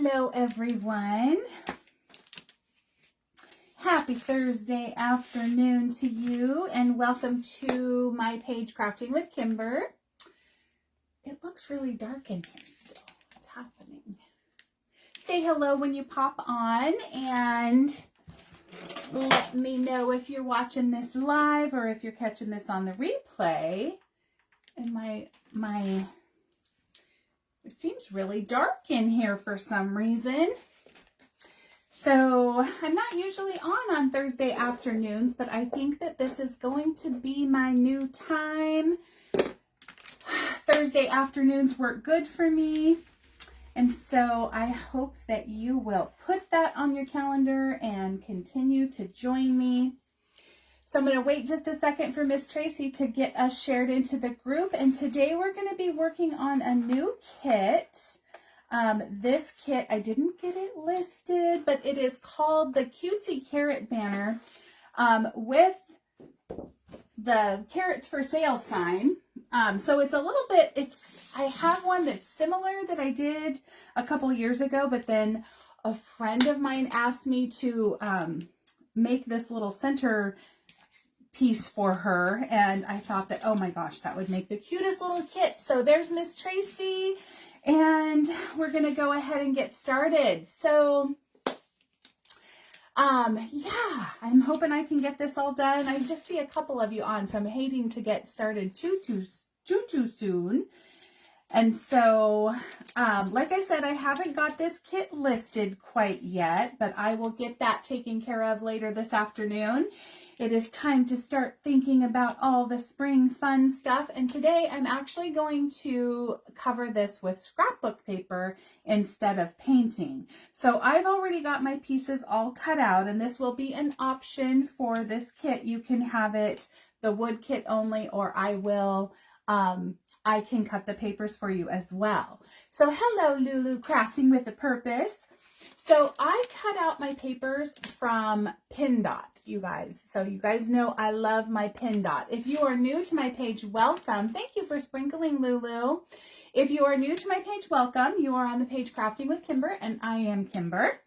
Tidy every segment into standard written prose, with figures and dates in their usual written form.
Hello everyone. Happy Thursday afternoon to you and welcome to my page Crafting with Kimber. It looks really dark in here still. What's happening? Say hello when you pop on and let me know if you're watching this live or if you're catching this on the replay. And it seems really dark in here for some reason. So I'm not usually on Thursday afternoons, but I think that this is going to be my new time. Thursday afternoons work good for me. And so I hope that you will put that on your calendar and continue to join me. So I'm going to wait just a second for Miss Tracy to get us shared into the group. And today we're going to be working on a new kit. This kit, I didn't get it listed, but it is called the Cutesy Carrot Banner with the carrots for sale sign. So it's a little bit, I have one that's similar that I did a couple years ago, but then a friend of mine asked me to make this little center piece for her, and I thought that, oh my gosh, that would make the cutest little kit. So there's Miss Tracy, and we're gonna go ahead and get started. So yeah, I'm hoping I can get this all done. I just see a couple of you on, so I'm hating to get started too soon. And so like I said, I haven't got this kit listed quite yet, but I will get that taken care of later this afternoon. It is time to start thinking about all the spring fun stuff. And today I'm actually going to cover this with scrapbook paper instead of painting. So I've already got my pieces all cut out, and this will be an option for this kit. You can have it the wood kit only, or I can cut the papers for you as well. So hello, Lulu Crafting with a Purpose. So I cut out my papers from Pin Dot, you guys. So you guys know I love my Pin Dot. If you are new to my page, welcome. Thank you for sprinkling, Lulu. If you are new to my page, welcome. You are on the page Crafting with Kimber, and I am Kimber.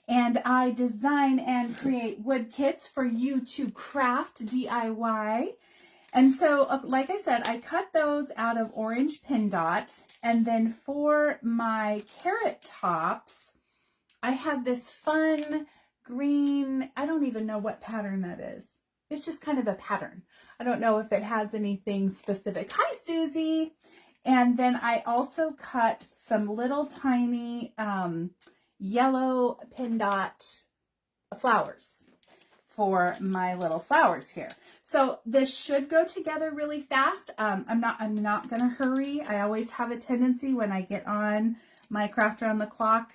And I design and create wood kits for you to craft DIY. And so, like I said, I cut those out of orange Pin Dot. And then for my carrot tops, I have this fun green, I don't even know what pattern that is. It's just kind of a pattern. I don't know if it has anything specific. Hi, Susie. And then I also cut some little tiny yellow Pin Dot flowers for my little flowers here. So this should go together really fast. I'm not gonna hurry. I always have a tendency when I get on my craft around the clock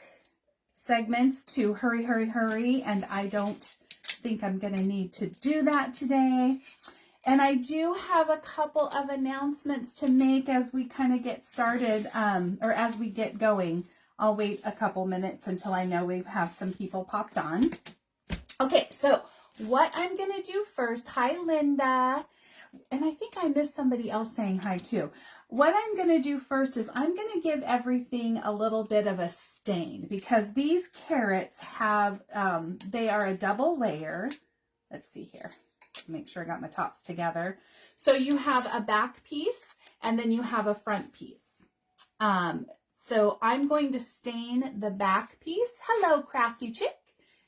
segments to hurry, and I don't think I'm gonna need to do that today. And I do have a couple of announcements to make as we kind of get started, or as we get going. I'll wait a couple minutes until I know we have some people popped on. Okay, so what I'm gonna do first, hi Linda, and I think I missed somebody else saying hi too. What I'm going to do first is I'm going to give everything a little bit of a stain, because these carrots have, they are a double layer. Let's see here. Make sure I got my tops together. So you have a back piece and then you have a front piece. So I'm going to stain the back piece. Hello, Crafty Chick.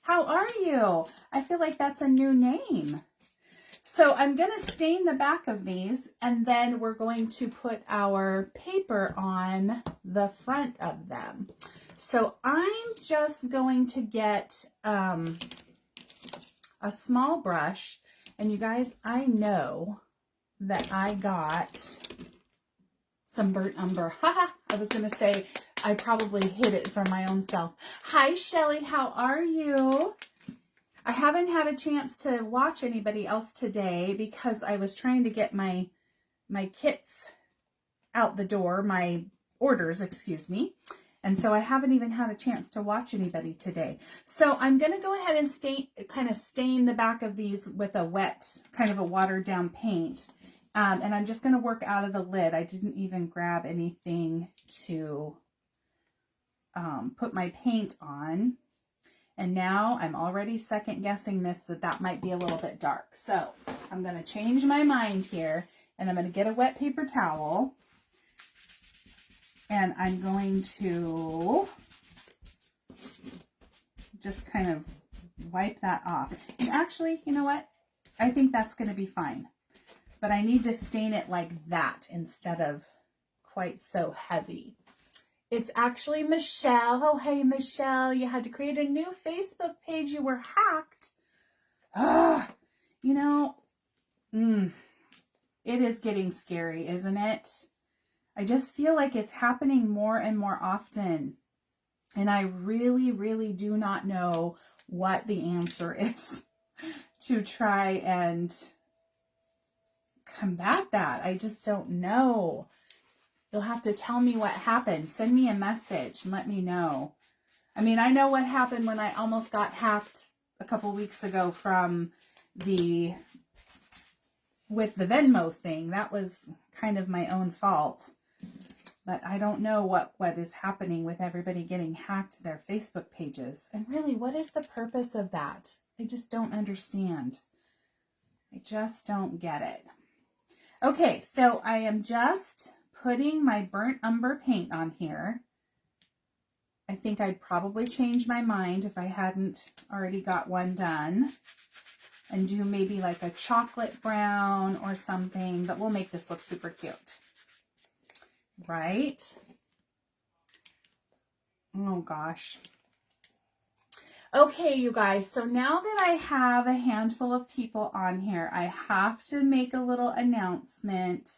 How are you? I feel like that's a new name. So I'm going to stain the back of these, and then we're going to put our paper on the front of them. So I'm just going to get a small brush, and you guys, I know that I got some burnt umber. Haha, I was going to say I probably hid it from my own self. Hi, Shelly, how are you? I haven't had a chance to watch anybody else today because I was trying to get my kits out the door, my orders, excuse me. And so I haven't even had a chance to watch anybody today. So I'm going to go ahead and stain the back of these with a wet, kind of a watered down paint. And I'm just going to work out of the lid. I didn't even grab anything to put my paint on. And now I'm already second guessing that might be a little bit dark. So I'm going to change my mind here, and I'm going to get a wet paper towel, and I'm going to just kind of wipe that off. And actually, you know what? I think that's going to be fine. But I need to stain it like that instead of quite so heavy. It's actually Michelle. Oh, hey, Michelle. You had to create a new Facebook page. You were hacked. You know, it is getting scary, isn't it? I just feel like it's happening more and more often. And I really, really do not know what the answer is to try and combat that. I just don't know. You'll have to tell me what happened. Send me a message and let me know. I mean, I know what happened when I almost got hacked a couple weeks ago with the Venmo thing. That was kind of my own fault. But I don't know what is happening with everybody getting hacked their Facebook pages. And really, what is the purpose of that? I just don't understand. I just don't get it. Okay, so I am just putting my burnt umber paint on here. I think I'd probably change my mind if I hadn't already got one done and do maybe like a chocolate brown or something, but we'll make this look super cute. Right? Oh gosh. Okay, you guys, so now that I have a handful of people on here, I have to make a little announcement.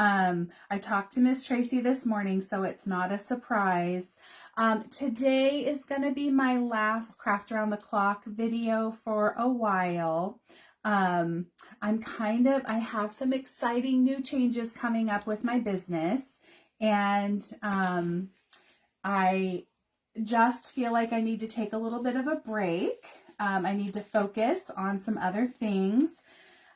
I talked to Miss Tracy this morning, so it's not a surprise. Today is going to be my last Craft Around the Clock video for a while. I have some exciting new changes coming up with my business, and I just feel like I need to take a little bit of a break. I need to focus on some other things.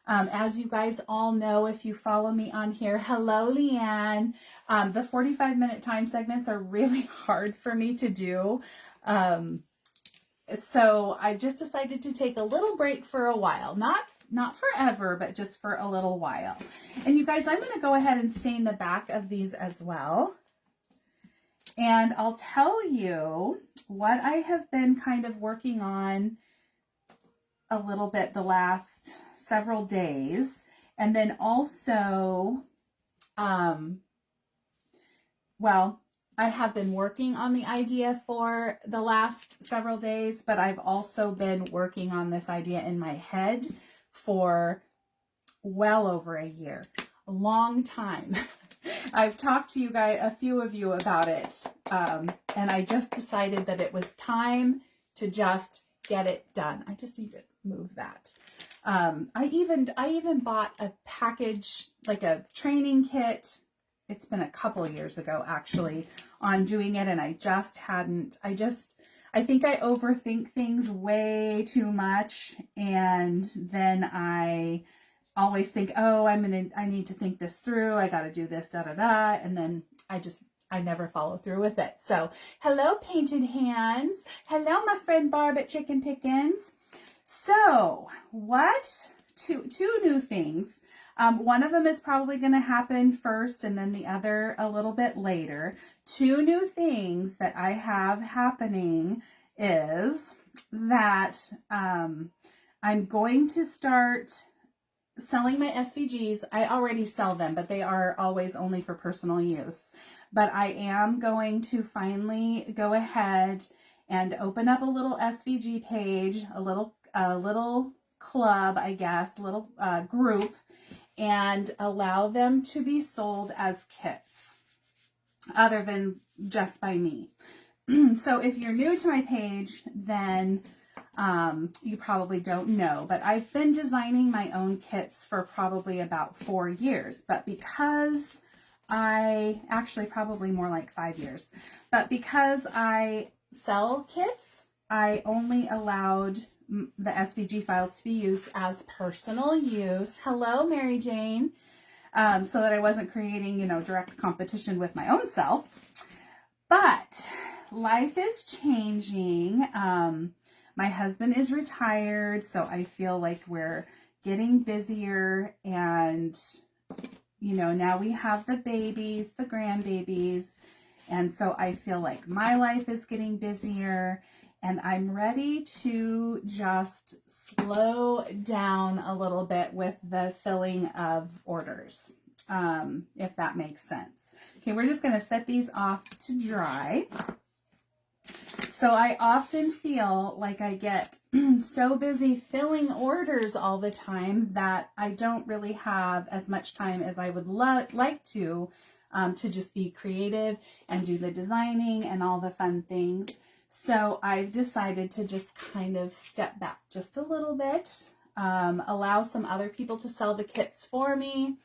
As you guys all know, if you follow me on here, hello, Leanne. The 45-minute time segments are really hard for me to do. So I just decided to take a little break for a while. Not forever, but just for a little while. And you guys, I'm going to go ahead and stain the back of these as well. And I'll tell you what I have been kind of working on a little bit the last several days. And then also, I have been working on the idea for the last several days, but I've also been working on this idea in my head for well over a year, a long time. I've talked to you guys, a few of you, about it, and I just decided that it was time to just get it done. I just need to move that. I even bought a package, like a training kit. It's been a couple years ago, actually, on doing it, and I think I overthink things way too much, and then I always think, oh, I need to think this through. I got to do this, and then I never follow through with it. So, hello, Painted Hands. Hello, my friend Barb at Chicken Pickins. So, two new things. One of them is probably going to happen first, and then the other a little bit later. Two new things that I have happening is that I'm going to start selling my SVGs. I already sell them, but they are always only for personal use. But I am going to finally go ahead and open up a little SVG page, a little club, I guess, little group, and allow them to be sold as kits other than just by me. So if you're new to my page, then you probably don't know, but I've been designing my own kits for probably about 4 years, but because actually probably more like 5 years, but because I sell kits, I only allowed the SVG files to be used as personal use. Hello, Mary Jane. So that I wasn't creating, direct competition with my own self. But life is changing. My husband is retired, so I feel like we're getting busier, and you know, now we have the babies, the grandbabies, and so I feel like my life is getting busier, and I'm ready to just slow down a little bit with the filling of orders, if that makes sense. Okay, we're just going to set these off to dry. So I often feel like I get so busy filling orders all the time that I don't really have as much time as I would like to just be creative and do the designing and all the fun things. So I've decided to just kind of step back just a little bit, allow some other people to sell the kits for me,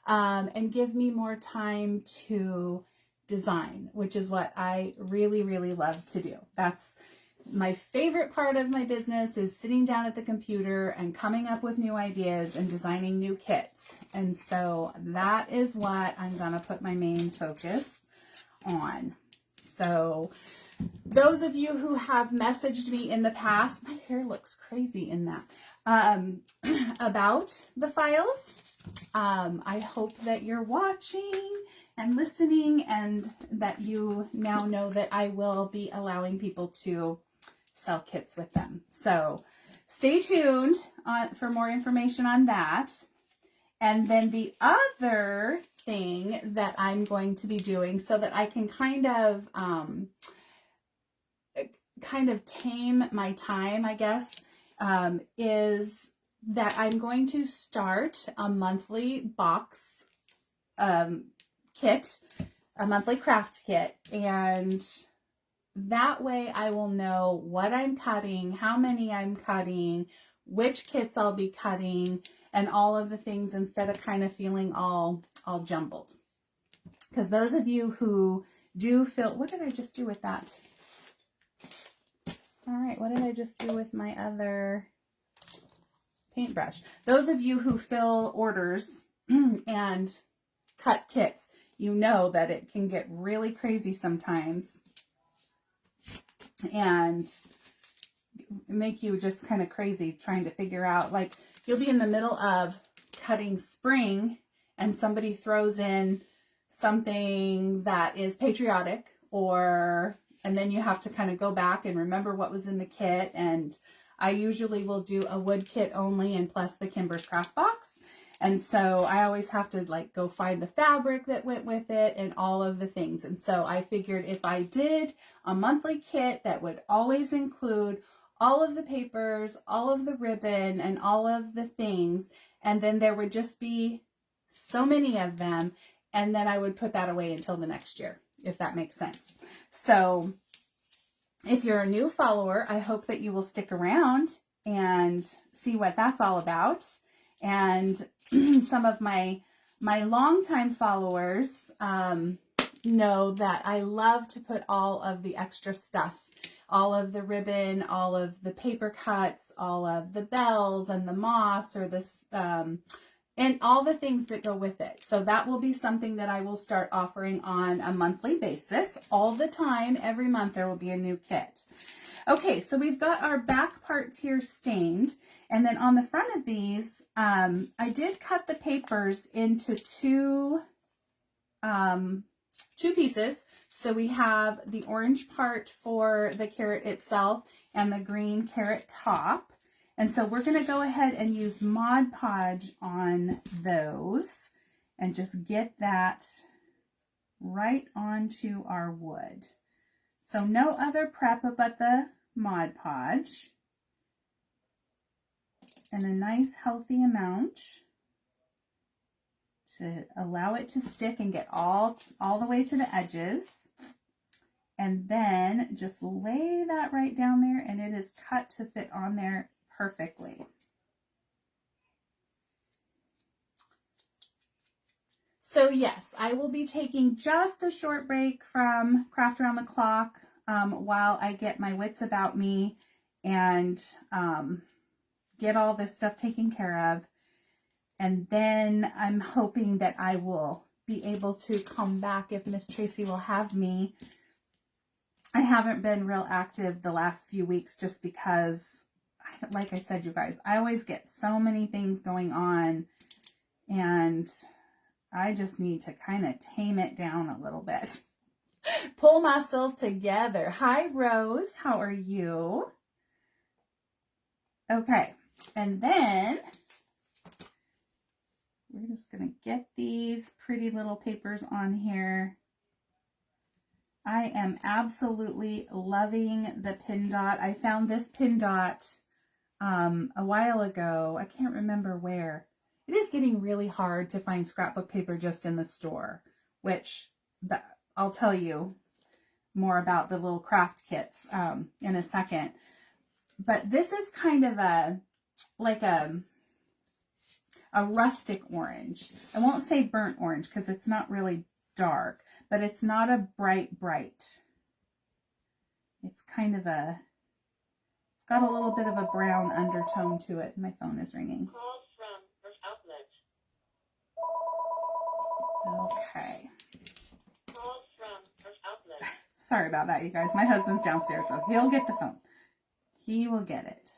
and give me more time to design, which is what I really, really love to do. That's my favorite part of my business, is sitting down at the computer and coming up with new ideas and designing new kits. And so that is what I'm going to put my main focus on. So those of you who have messaged me in the past, my hair looks crazy in that, about the files, I hope that you're watching and listening, and that you now know that I will be allowing people to sell kits with them. So stay tuned for more information on that. And then the other thing that I'm going to be doing, so that I can kind of tame my time, I guess, is that I'm going to start a monthly box kit, a monthly craft kit, and that way I will know what I'm cutting, how many I'm cutting, which kits I'll be cutting, and all of the things, instead of kind of feeling all jumbled. Because those of you who do feel, what did I just do with that? All right, what did I just do with my other paintbrush? Those of you who fill orders and cut kits, you know that it can get really crazy sometimes and make you just kind of crazy trying to figure out, like, you'll be in the middle of cutting spring and somebody throws in something that is patriotic, and then you have to kind of go back and remember what was in the kit. And I usually will do a wood kit only, and plus the Kimber's Craft Box. And so I always have to like go find the fabric that went with it and all of the things. And so I figured if I did a monthly kit that would always include all of the papers, all of the ribbon, and all of the things, and then there would just be so many of them, and then I would put that away until the next year, if that makes sense. So if you're a new follower, I hope that you will stick around and see what that's all about. And some of my longtime followers know that I love to put all of the extra stuff, all of the ribbon, all of the paper cuts, all of the bells and the moss, or this, and all the things that go with it. So that will be something that I will start offering on a monthly basis. All the time, every month, there will be a new kit. Okay, so we've got our back parts here stained. And then on the front of these, I did cut the papers into two pieces. So we have the orange part for the carrot itself and the green carrot top. And so we're going to go ahead and use Mod Podge on those and just get that right onto our wood. So no other prep but the Mod Podge, and a nice healthy amount to allow it to stick and get all the way to the edges. And then just lay that right down there, and it is cut to fit on there perfectly. So yes, I will be taking just a short break from Craft Around the Clock while I get my wits about me and get all this stuff taken care of. And then I'm hoping that I will be able to come back, if Miss Tracy will have me, I haven't been real active the last few weeks just because, like I said, you guys, I always get so many things going on and I just need to kind of tame it down a little bit. Pull myself together. Hi, Rose. How are you? Okay. And then we're just going to get these pretty little papers on here. I am absolutely loving the Pin Dot. I found this Pin Dot a while ago. I can't remember where. It is getting really hard to find scrapbook paper just in the store, which I'll tell you more about the little craft kits in a second. But this is kind of like a rustic orange. I won't say burnt orange because it's not really dark, but it's not a bright. It's kind of it's got a little bit of a brown undertone to it. My phone is ringing. Call from First Outlet. Okay. Call from First Outlet. Sorry about that, you guys. My husband's downstairs, so he'll get the phone. He will get it.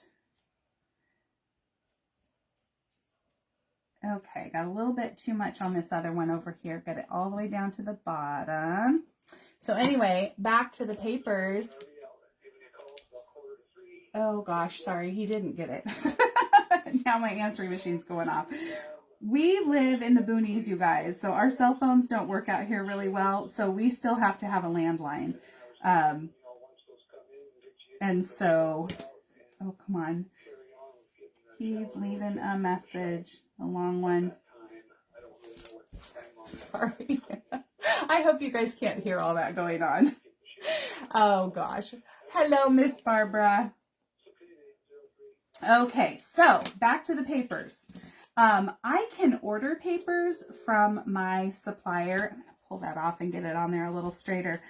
Okay, got a little bit too much on this other one over here. Got it all the way down to the bottom. So anyway, back to the papers. Oh gosh, sorry, he didn't get it. Now my answering machine's going off. We live in the boonies, you guys, so our cell phones don't work out here really well, so we still have to have a landline. And so, oh, come on. He's leaving a message, a long one. Sorry. I hope you guys can't hear all that going on. Oh, gosh. Hello, Miss Barbara. Okay, so back to the papers. I can order papers from my supplier. I'm going to pull that off and get it on there a little straighter.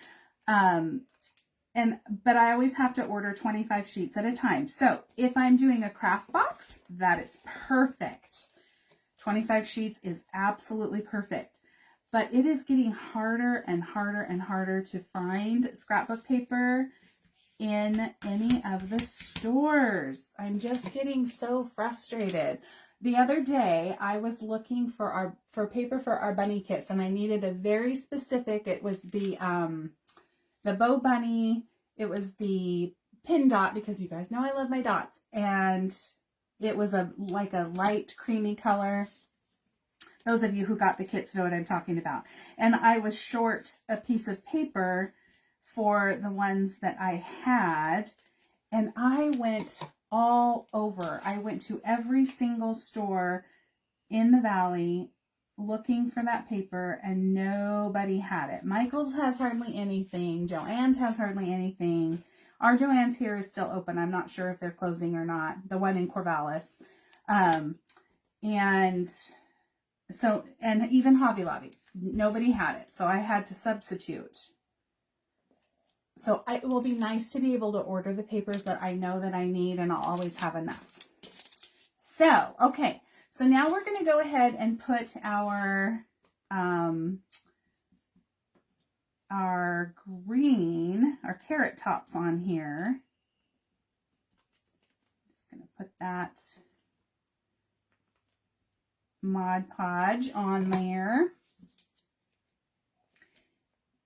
But I always have to order 25 sheets at a time. So if I'm doing a craft box, that is perfect. 25 sheets is absolutely perfect. But it is getting harder and harder and harder to find scrapbook paper in any of the stores. I'm just getting so frustrated. The other day, I was looking for paper for our bunny kits, and I needed a very specific. It was the Bo Bunny. It was the Pin Dot, because you guys know I love my dots, and it was like a light creamy color. Those of you who got the kits know what I'm talking about. And I was short a piece of paper for the ones that I had, and I went all over. I went to every single store in the valley looking for that paper, and nobody had it. Michael's has hardly anything. Joann's has hardly anything. Our Joann's here is still open. I'm not sure if they're closing or not. The one in Corvallis. And even Hobby Lobby. Nobody had it. So I had to substitute. So it will be nice to be able to order the papers that I know that I need, and I'll always have enough. So, okay. So now we're going to go ahead and put our carrot tops on here. Just going to put that Mod Podge on there.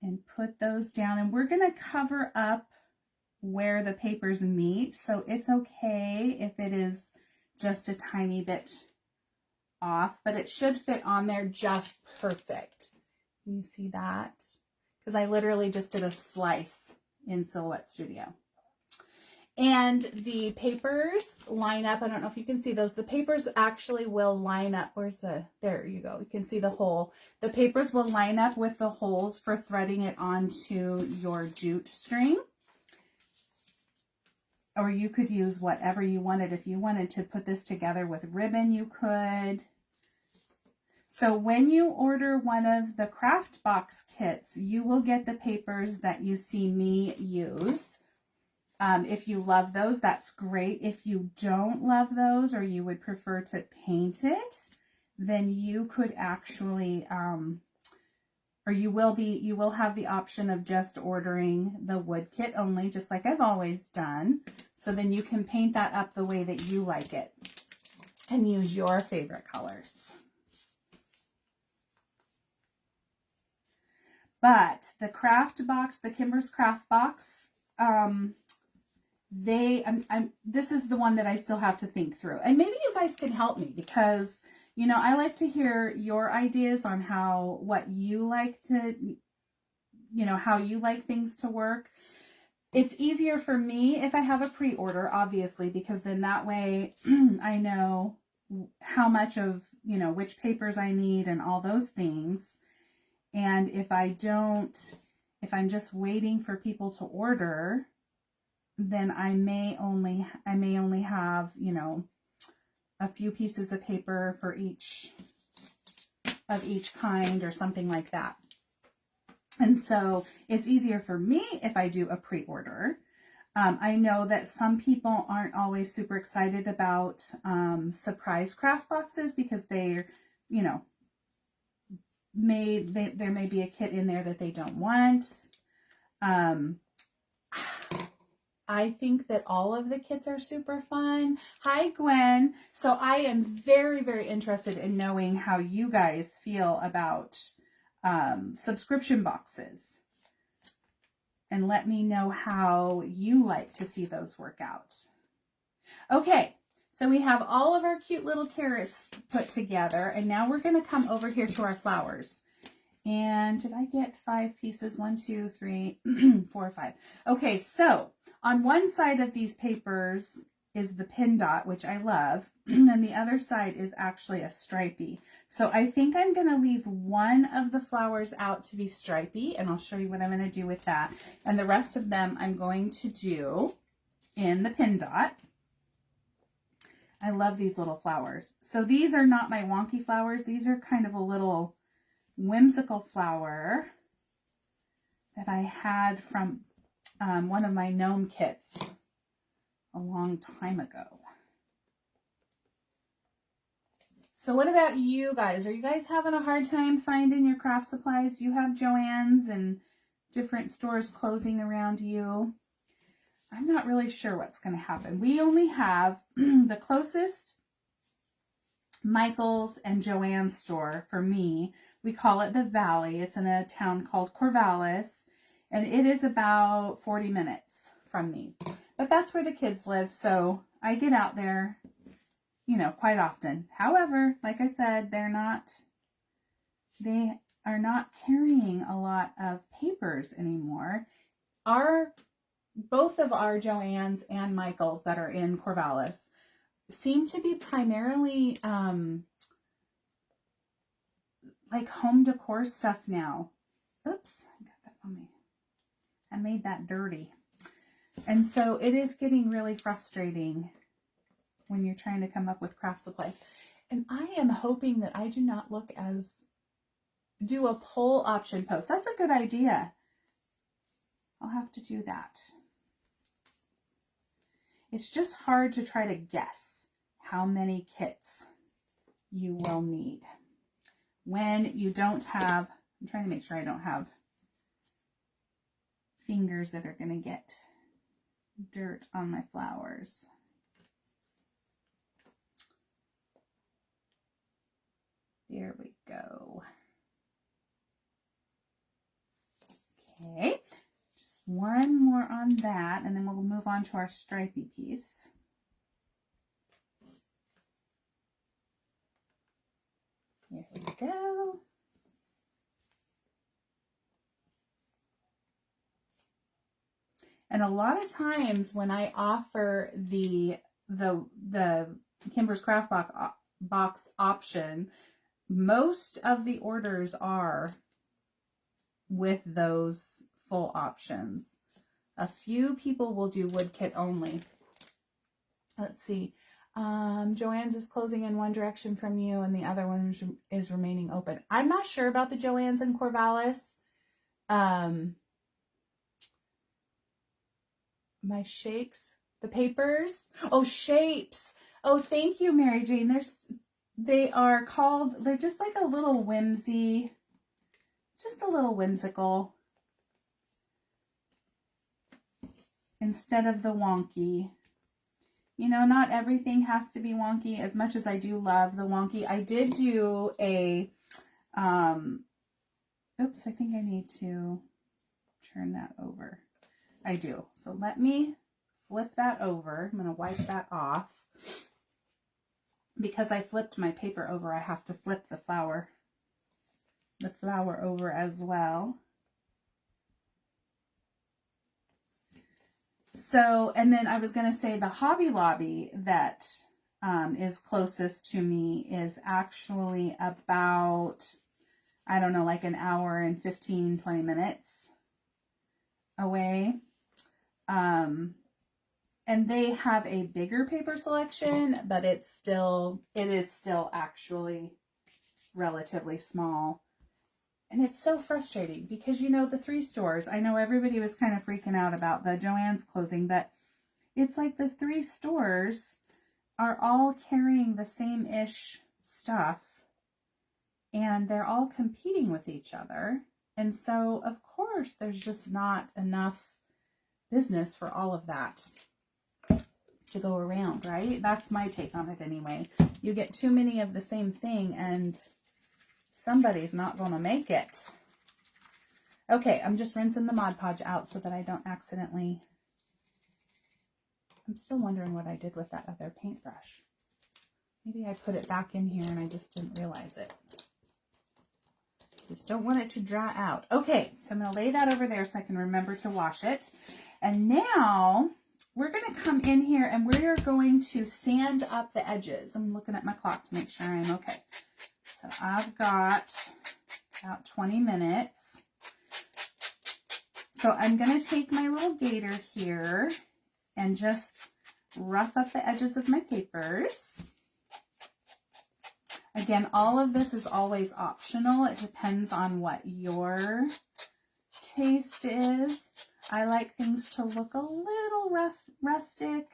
And put those down, and we're going to cover up where the papers meet, so it's okay if it is just a tiny bit off, but it should fit on there just perfect. Can you see that? Because I literally just did a slice in Silhouette Studio. And the papers line up. I don't know if you can see those. The papers actually will line up. There you go. You can see the hole. The papers will line up with the holes for threading it onto your jute string. Or you could use whatever you wanted. If you wanted to put this together with ribbon, you could. So when you order one of the craft box kits, you will get the papers that you see me use. If you love those, that's great. If you don't love those, or you would prefer to paint it, then you could actually or you will have the option of just ordering the wood kit only, just like I've always done. So then you can paint that up the way that you like it and use your favorite colors. But the craft box, the Kimber's Craft Box, this is the one that I still have to think through. And maybe you guys can help me because, you know, I like to hear your ideas on what you like to, you know, how you like things to work. It's easier for me if I have a pre-order, obviously, because then that way I know how much of, you know, which papers I need and all those things. And if I'm just waiting for people to order, then I may only have, you know, a few pieces of paper for each kind or something like that. And so it's easier for me if I do a pre-order. I know that some people aren't always super excited about surprise craft boxes because they're, you know, there may be a kit in there that they don't want. I think that all of the kits are super fun. Hi, Gwen. So I am very, very interested in knowing how you guys feel about subscription boxes. And let me know how you like to see those work out. Okay, so we have all of our cute little carrots put together. And now we're going to come over here to our flowers. And did I get 5 pieces? 1, 2, 3, 4, 5. Okay, so on one side of these papers is the pin dot, which I love, and the other side is actually a stripey. So I think I'm going to leave one of the flowers out to be stripey, and I'll show you what I'm going to do with that. And the rest of them I'm going to do in the pin dot. I love these little flowers. So these are not my wonky flowers. These are kind of a little whimsical flower that I had from one of my gnome kits a long time ago. So what about you guys? Are you guys having a hard time finding your craft supplies? Do you have Joann's and different stores closing around you? I'm not really sure what's going to happen. We only have the closest Michael's and Joann's store for me. We call it the Valley. It's in a town called Corvallis, and it is about 40 minutes from me. But that's where the kids live, so I get out there, you know, quite often. However, like I said, they are not carrying a lot of papers anymore. Both of our Joann's and Michael's that are in Corvallis seem to be primarily like home decor stuff now. Oops, I got that on me. I made that dirty. And so it is getting really frustrating when you're trying to come up with craft supplies. And I am hoping that I do not do a poll option post. That's a good idea. I'll have to do that. It's just hard to try to guess how many kits you will need when you don't have, I'm trying to make sure I don't have fingers that are going to get dirt on my flowers. There we go. Okay, just one more on that, and then we'll move on to our stripey piece. Here we go. And a lot of times when I offer the Kimber's Craft Box option, most of the orders are with those full options. A few people will do wood kit only. Let's see. Joann's is closing in one direction from you and the other one is remaining open. I'm not sure about the Joann's in Corvallis. My shakes, the papers. Oh, shapes. Oh, thank you, Mary Jane. They're just like a little whimsy just a little whimsical instead of the wonky. You know, not everything has to be wonky. As much as I do love the wonky, I did do a, oops, I think I need to turn that over. I do. So let me flip that over. I'm going to wipe that off. Because I flipped my paper over, I have to flip the flower over as well. So, and then I was going to say the Hobby Lobby that is closest to me is actually about, I don't know, like an hour and 15, 20 minutes away. And they have a bigger paper selection, but it is still actually relatively small. And it's so frustrating because, you know, the 3 stores, I know everybody was kind of freaking out about the Joann's closing, but it's like the 3 stores are all carrying the same-ish stuff and they're all competing with each other. And so, of course, there's just not enough business for all of that to go around, right? That's my take on it anyway. You get too many of the same thing and somebody's not going to make it. Okay, I'm just rinsing the Mod Podge out so that I don't accidentally... I'm still wondering what I did with that other paintbrush. Maybe I put it back in here and I just didn't realize it. Just don't want it to dry out. Okay, so I'm going to lay that over there so I can remember to wash it. And now we're going to come in here and we're going to sand up the edges. I'm looking at my clock to make sure I'm okay. So I've got about 20 minutes. So I'm going to take my little gator here and just rough up the edges of my papers. Again, all of this is always optional. It depends on what your taste is. I like things to look a little rustic.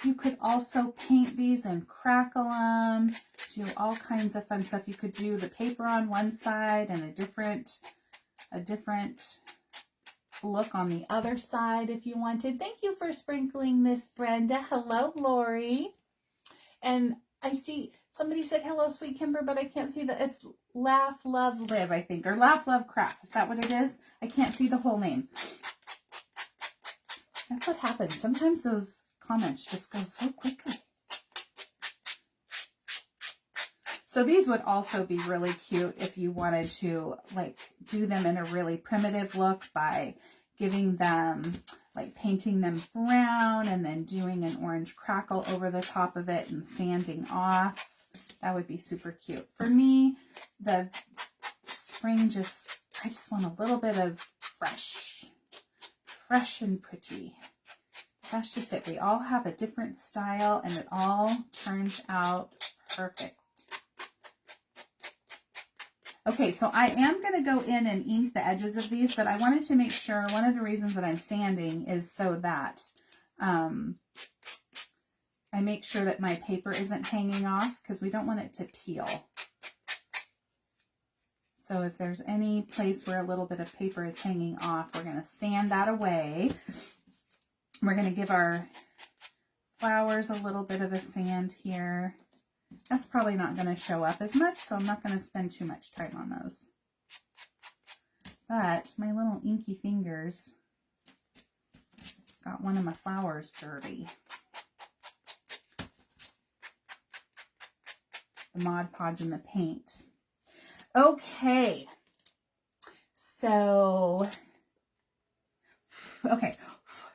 You could also paint these and crackle them, do all kinds of fun stuff. You could do the paper on one side and a different look on the other side if you wanted. Thank you for sprinkling this, Brenda. Hello, Lori. And I see somebody said hello, Sweet Kimber, but I can't see that. It's Laugh, Love, Live, I think, or Laugh, Love, Craft. Is that what it is? I can't see the whole name. That's what happens. Sometimes those comments just go so quickly. So these would also be really cute if you wanted to like do them in a really primitive look by giving them, like painting them brown and then doing an orange crackle over the top of it and sanding off. That would be super cute. For me, the spring I just want a little bit of fresh and pretty. That's just it. We all have a different style and it all turns out perfect. Okay, so I am going to go in and ink the edges of these, but I wanted to make sure, one of the reasons that I'm sanding is so that I make sure that my paper isn't hanging off because we don't want it to peel. So if there's any place where a little bit of paper is hanging off, we're going to sand that away. We're going to give our flowers a little bit of a sand here. That's probably not going to show up as much, so I'm not going to spend too much time on those. But my little inky fingers got one of my flowers dirty. The Mod Podge and the paint. Okay. So, okay.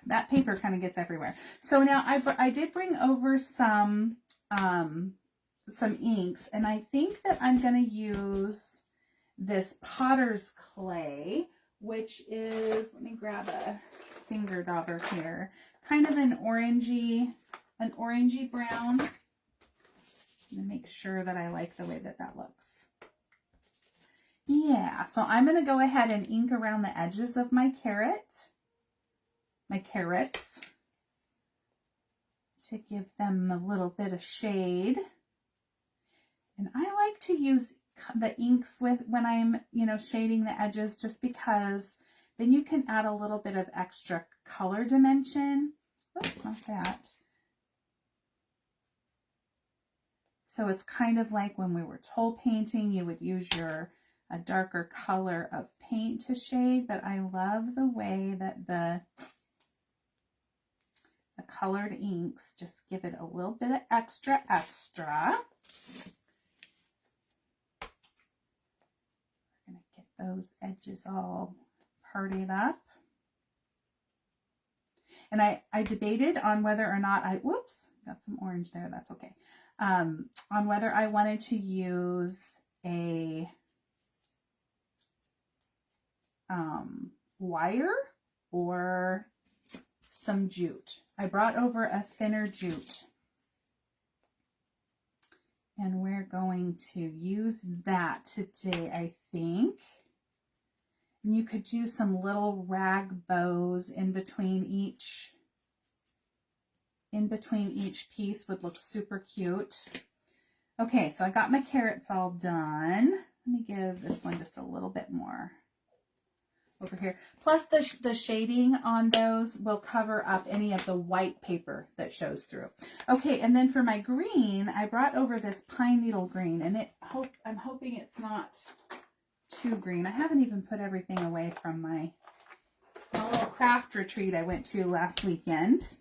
That paper kind of gets everywhere. So now I did bring over some inks, and I think that I'm going to use this Potter's Clay, which is, let me grab a finger dauber here, kind of an orangey brown. I'm going to make sure that I like the way that looks. Yeah, so I'm going to go ahead and ink around the edges of my carrots, to give them a little bit of shade. And I like to use the inks with when I'm, you know, shading the edges, just because then you can add a little bit of extra color dimension. Oops, not that. So it's kind of like when we were toll painting, you would use a darker color of paint to shade, but I love the way that the colored inks just give it a little bit of extra. We're going to get those edges all parted up. And I debated on whether or not whoops, got some orange there, that's okay. On whether I wanted to use a wire or some jute. I brought over a thinner jute, and we're going to use that today, I think. And you could do some little rag bows in between each piece, would look super cute. Okay, so I got my carrots all done. Let me give this one just a little bit more over here. Plus the shading on those will cover up any of the white paper that shows through. Okay, and then for my green, I brought over this pine needle green, and I'm hoping it's not too green. I haven't even put everything away from my little craft retreat I went to last weekend.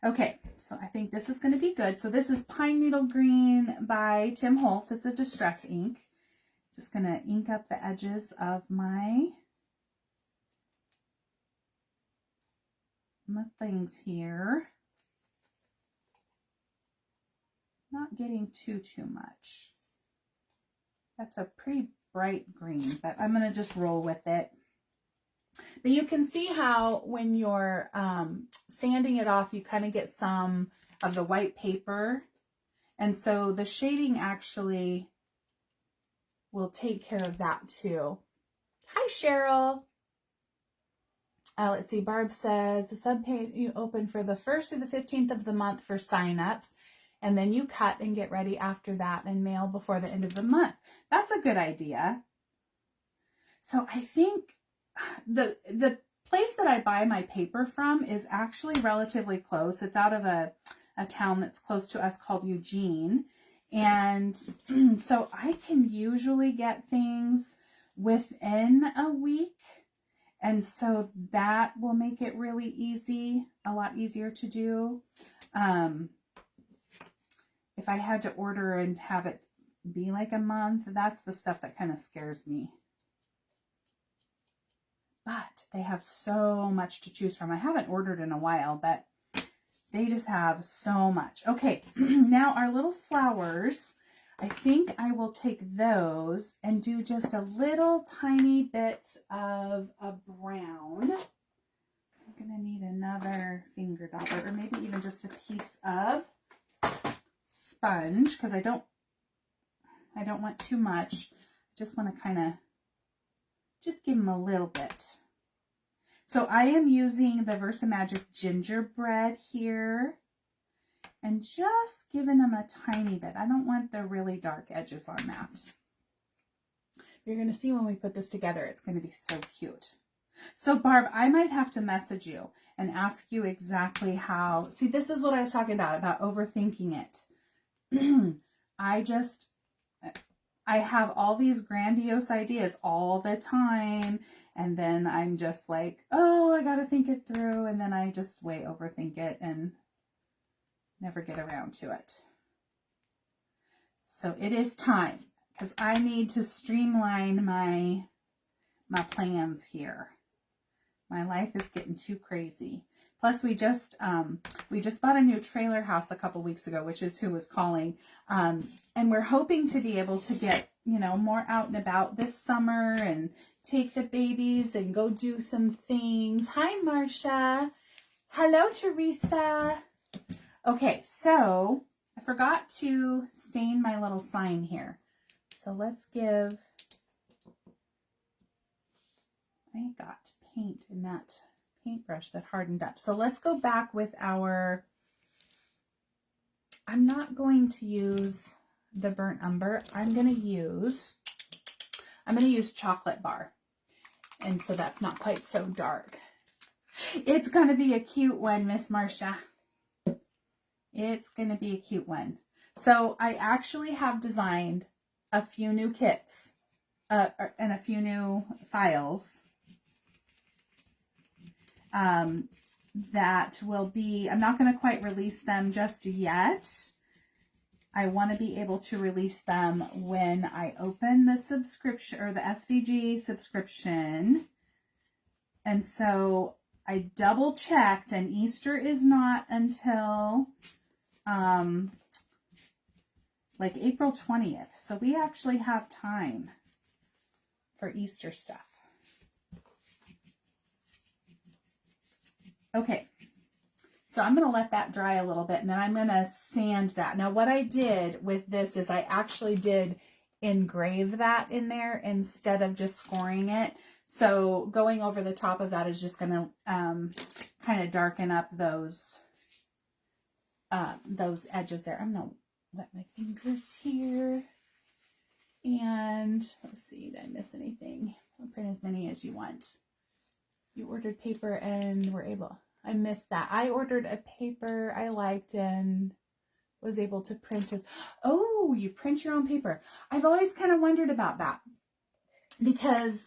Okay, so I think this is going to be good. So this is Pine Needle Green by Tim Holtz. It's a distress ink. Just going to ink up the edges of my things here. Not getting too much. That's a pretty bright green, but I'm going to just roll with it. But you can see how when you're sanding it off, you kind of get some of the white paper. And so the shading actually will take care of that too. Hi, Cheryl. Let's see, Barb says, the subpage you open for the 1st through the 15th of the month for signups, and then you cut and get ready after that and mail before the end of the month. That's a good idea. So I think the place that I buy my paper from is actually relatively close. It's out of a town that's close to us called Eugene. And so I can usually get things within a week. And so that will make it really easy, a lot easier to do. If I had to order and have it be like a month, that's the stuff that kind of scares me. But they have so much to choose from. I haven't ordered in a while, but they just have so much. Okay, now our little flowers, I think I will take those and do just a little tiny bit of a brown. I'm going to need another finger dauber, or maybe even just a piece of sponge, because I don't want too much. I just want to kind of just give them a little bit. So I am using the Versamagic gingerbread here and just giving them a tiny bit. I don't want the really dark edges on that. You're going to see when we put this together, it's going to be so cute. So Barb, I might have to message you and ask you exactly how. See, this is what I was talking about overthinking it. I have all these grandiose ideas all the time, and then I'm just like, oh, I gotta think it through, and then I just way overthink it and never get around to it. So it is time, because I need to streamline my plans here. My life is getting too crazy. Plus, we just bought a new trailer house a couple weeks ago, which is who was calling. And we're hoping to be able to get, more out and about this summer and take the babies and go do some things. Hi, Marcia. Hello, Teresa. Okay, so I forgot to stain my little sign here. So let's give, I got paint in that paintbrush that hardened up. So let's go back with I'm not going to use the burnt umber, I'm going to use chocolate bar. And so that's not quite so dark. It's going to be a cute one, Miss Marcia. It's going to be a cute one. So I actually have designed a few new kits and a few new files that will be, I'm not going to quite release them just yet. I want to be able to release them when I open the subscription or the SVG subscription. And so I double checked, and Easter is not until like April 20th. So we actually have time for Easter stuff. Okay. So I'm going to let that dry a little bit, and then I'm going to sand that. Now what I did with this is I actually did engrave that in there instead of just scoring it. So going over the top of that is just going to kind of darken up those edges there. I'm going to wet my fingers here. And let's see, did I miss anything? I'll print as many as you want. You ordered paper and were able... I missed that. I ordered a paper I liked and was able to print as... Oh, you print your own paper. I've always kind of wondered about that because,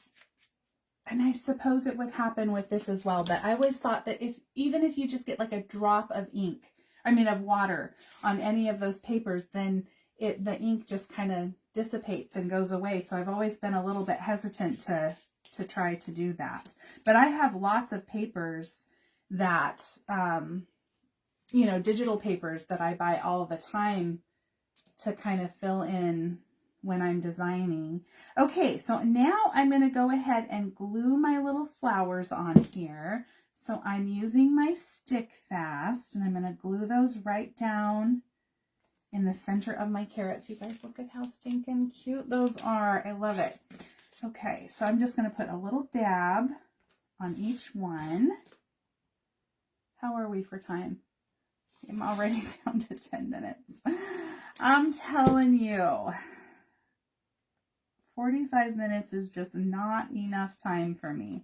and I suppose it would happen with this as well, but I always thought that even if you just get like a drop of of water on any of those papers, then the ink just kind of dissipates and goes away. So I've always been a little bit hesitant to try to do that. But I have lots of papers that, digital papers that I buy all the time to kind of fill in when I'm designing. Okay, so now I'm going to go ahead and glue my little flowers on here. So I'm using my Stick Fast, and I'm going to glue those right down in the center of my carrots. You guys, look at how stinking cute those are. I love it. Okay, so I'm just going to put a little dab on each one. How are we for time? See, I'm already down to 10 minutes. I'm telling you, 45 minutes is just not enough time for me.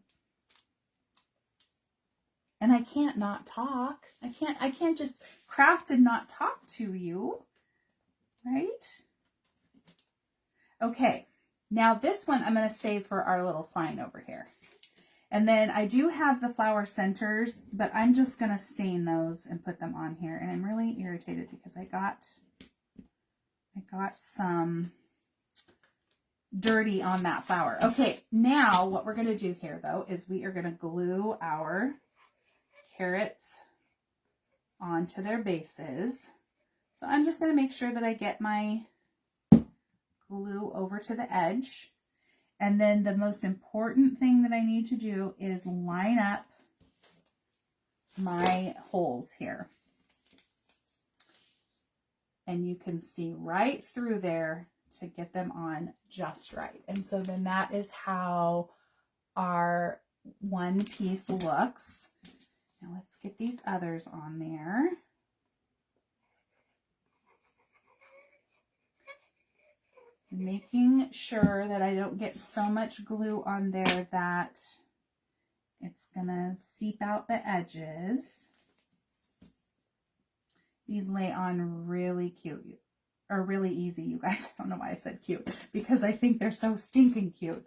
And I can't not talk. I can't just craft and not talk to you, right? Okay, now this one I'm going to save for our little sign over here. And then I do have the flower centers, but I'm just going to stain those and put them on here. And I'm really irritated because I got some dirty on that flower. Okay, now what we're going to do here though is we are going to glue our carrots onto their bases. So I'm just going to make sure that I get my glue over to the edge. And then the most important thing that I need to do is line up my holes here. And you can see right through there to get them on just right. And so then that is how our one piece looks. Now let's get these others on there. Making sure that I don't get so much glue on there that it's gonna seep out the edges. These lay on really cute, or really easy, you guys. I don't know why I said cute, because I think they're so stinking cute.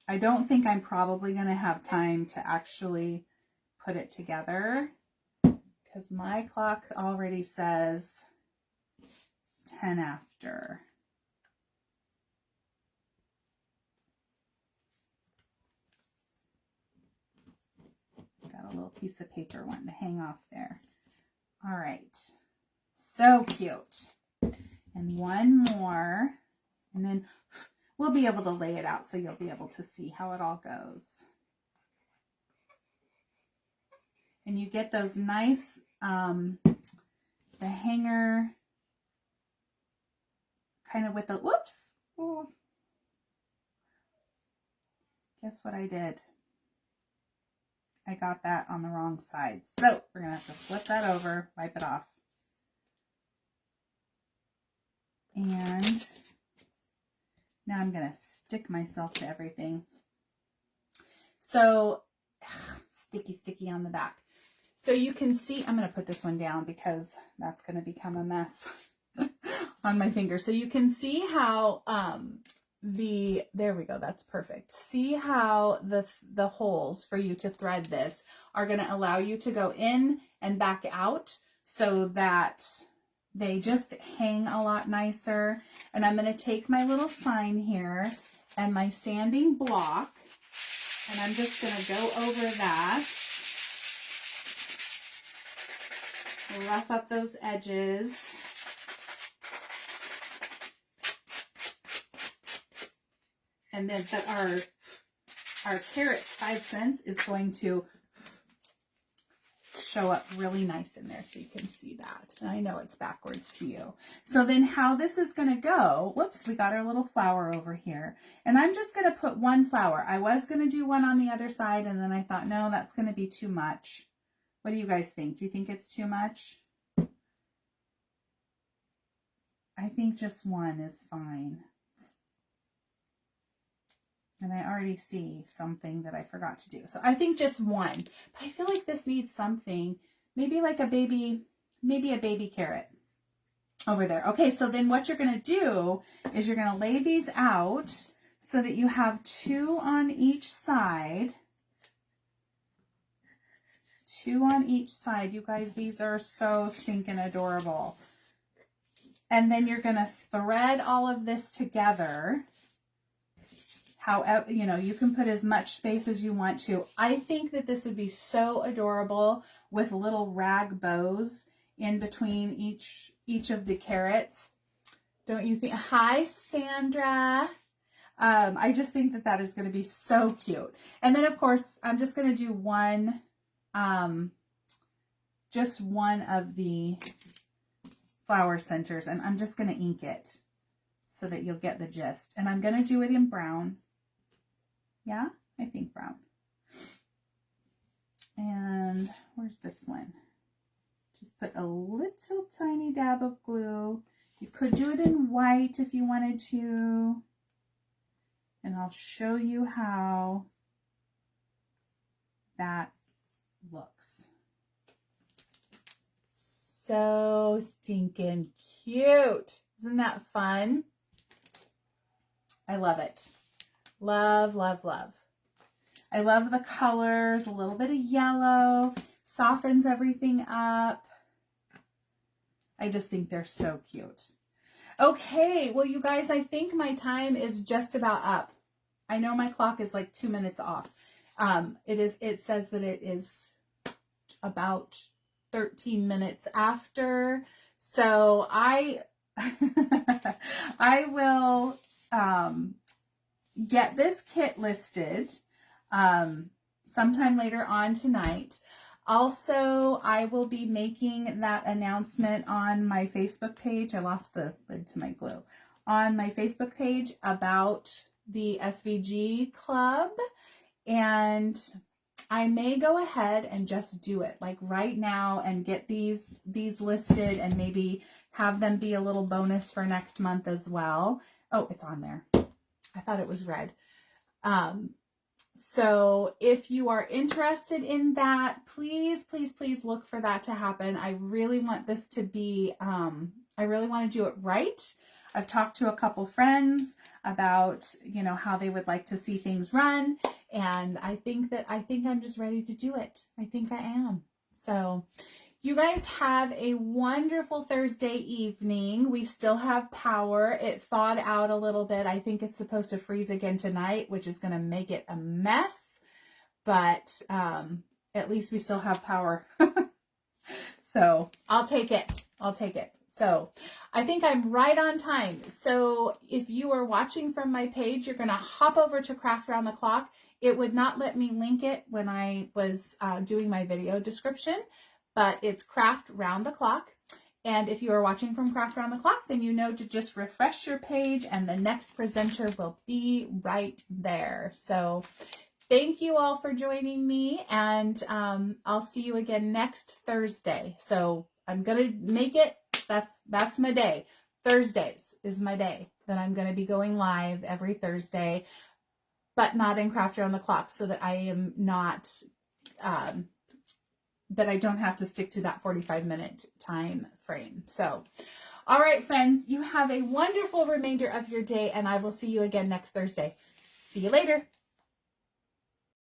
I don't think I'm probably gonna have time to actually put it together because my clock already says 10 after. Got a little piece of paper wanting to hang off there. All right, so cute. And one more, and then we'll be able to lay it out so you'll be able to see how it all goes. And you get those nice, the hanger kind of with the, whoops, oh, guess what I did? I got that on the wrong side. So we're gonna have to flip that over, wipe it off. And now I'm going to stick myself to everything. So sticky on the back. So you can see, I'm going to put this one down because that's going to become a mess on my finger. So you can see how there we go, that's perfect. See how the holes for you to thread this are going to allow you to go in and back out so that they just hang a lot nicer. And I'm going to take my little sign here and my sanding block, and I'm just going to go over that. Rough up those edges. And then but our carrots 5 cents is going to show up really nice in there so you can see that. And I know it's backwards to you. So then how this is going to go, whoops, we got our little flower over here. And I'm just going to put one flower. I was going to do one on the other side, and then I thought, no, that's going to be too much. What do you guys think? Do you think it's too much? I think just one is fine. And I already see something that I forgot to do. So I think just one. But I feel like this needs something. Maybe like maybe a baby carrot over there. Okay, so then what you're going to do is you're going to lay these out so that you have 2 on each side. 2 on each side. You guys, these are so stinking adorable. And then you're going to thread all of this together. However, you can put as much space as you want to. I think that this would be so adorable with little rag bows in between each of the carrots. Don't you think? Hi, Sandra. I just think that that is going to be so cute. And then, of course, I'm just going to do one, just one of the flower centers, and I'm just going to ink it so that you'll get the gist. And I'm going to do it in brown. Yeah, I think brown. And where's this one? Just put a little tiny dab of glue. You could do it in white if you wanted to. And I'll show you how that looks. So stinking cute. Isn't that fun? I love it. Love, love, love. I love the colors. A little bit of yellow softens everything up. I just think they're so cute. Okay, well, you guys, I think my time is just about up. I know my clock is like 2 minutes off. It says that it is about 13 minutes after. So I will get this kit listed sometime later on tonight. Also, I will be making that announcement on my Facebook page. I lost the lid to my glue. On my Facebook page about the SVG Club. And I may go ahead and just do it like right now and get these listed and maybe have them be a little bonus for next month as well. Oh, it's on there. I thought it was red. So if you are interested in that, please, please, please look for that to happen. I really want this to be, I really want to do it right. I've talked to a couple friends about, how they would like to see things run. And I think I'm just ready to do it. I think I am. So you guys have a wonderful Thursday evening. We still have power. It thawed out a little bit. I think it's supposed to freeze again tonight, which is going to make it a mess. But at least we still have power. So I'll take it. I'll take it. So I think I'm right on time. So if you are watching from my page, you're going to hop over to Craft Round the Clock. It would not let me link it when I was doing my video description, but it's Craft Round the Clock. And if you are watching from Craft Round the Clock, then you know to just refresh your page and the next presenter will be right there. So thank you all for joining me, and I'll see you again next Thursday. So I'm going to make it, that's my day. Thursdays is my day that I'm going to be going live every Thursday, but not in Craft Around the Clock, so that I am not, that I don't have to stick to that 45-minute time frame. So, all right, friends, you have a wonderful remainder of your day, and I will see you again next Thursday. See you later.